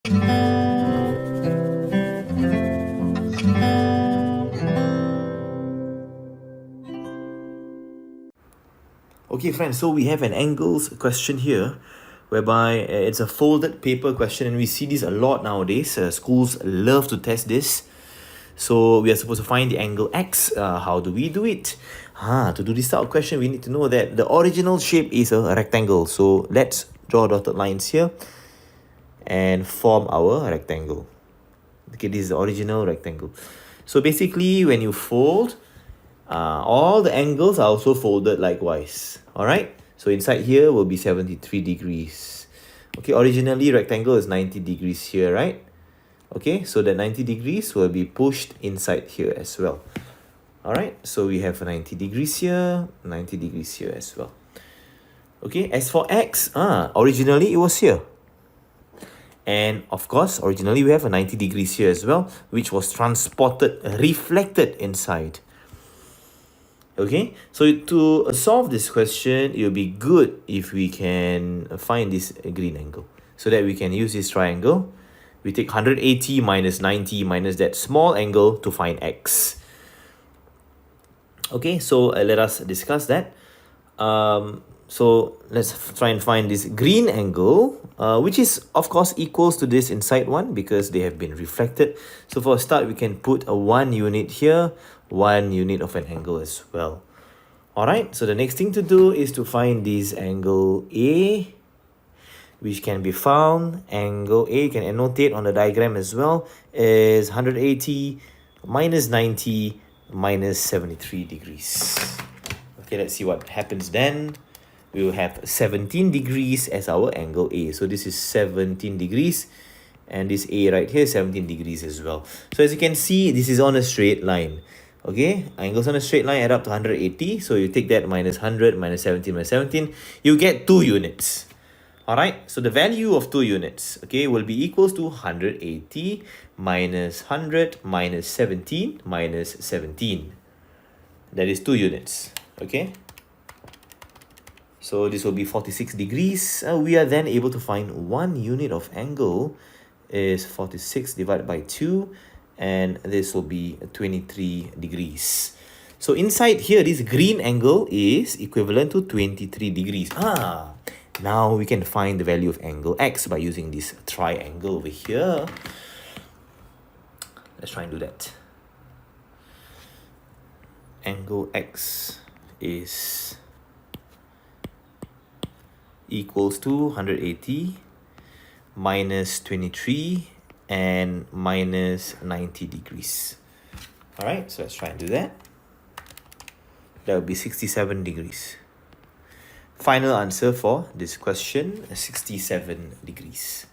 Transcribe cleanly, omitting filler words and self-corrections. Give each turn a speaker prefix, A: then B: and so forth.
A: Okay friends, so we have an angles question here whereby it's a folded paper question, and we see this a lot nowadays. Schools love to test this. So we are supposed to find the angle X. How do we do it? To do this type of question, we need to know that the original shape is a rectangle. So let's draw dotted lines here and form our rectangle. Okay, this is the original rectangle. So basically, when you fold, all the angles are also folded likewise. Alright, so inside here will be 73 degrees. Okay, originally rectangle is 90 degrees here, right? Okay, so the 90 degrees will be pushed inside here as well. Alright, so we have 90 degrees here, 90 degrees here as well. Okay, as for X, originally it was here. And of course, originally we have a 90 degrees here as well, which was transported, reflected inside. Okay, so to solve this question, it will be good if we can find this green angle, so that we can use this triangle. We take 180 minus 90 minus that small angle to find X. Okay, so let us discuss that. So let's try and find this green angle, which is of course equals to this inside one because they have been reflected. So for a start, we can put a 1 unit here, 1 unit of an angle as well. Alright, so the next thing to do is to find this angle A, which can be found. Angle A, you can annotate on the diagram as well, is 180 minus 90 minus 73 degrees. Okay, let's see what happens then. We will have 17 degrees as our angle A. So this is 17 degrees. And this A right here is 17 degrees as well. So as you can see, this is on a straight line. Okay, angles on a straight line add up to 180. So you take that minus 100 minus 17 minus 17. You get 2 units. Alright, so the value of 2 units, okay, will be equals to 180 minus 100 minus 17 minus 17. That is 2 units. Okay. So this will be 46 degrees. We are then able to find 1 unit of angle is 46 divided by 2. And this will be 23 degrees. So inside here, this green angle is equivalent to 23 degrees. Now we can find the value of angle X by using this triangle over here. Let's try and do that. Angle X is equals to 180 minus 23 and minus 90 degrees. Alright, so let's try and do that. That would be 67 degrees. Final answer for this question, 67 degrees.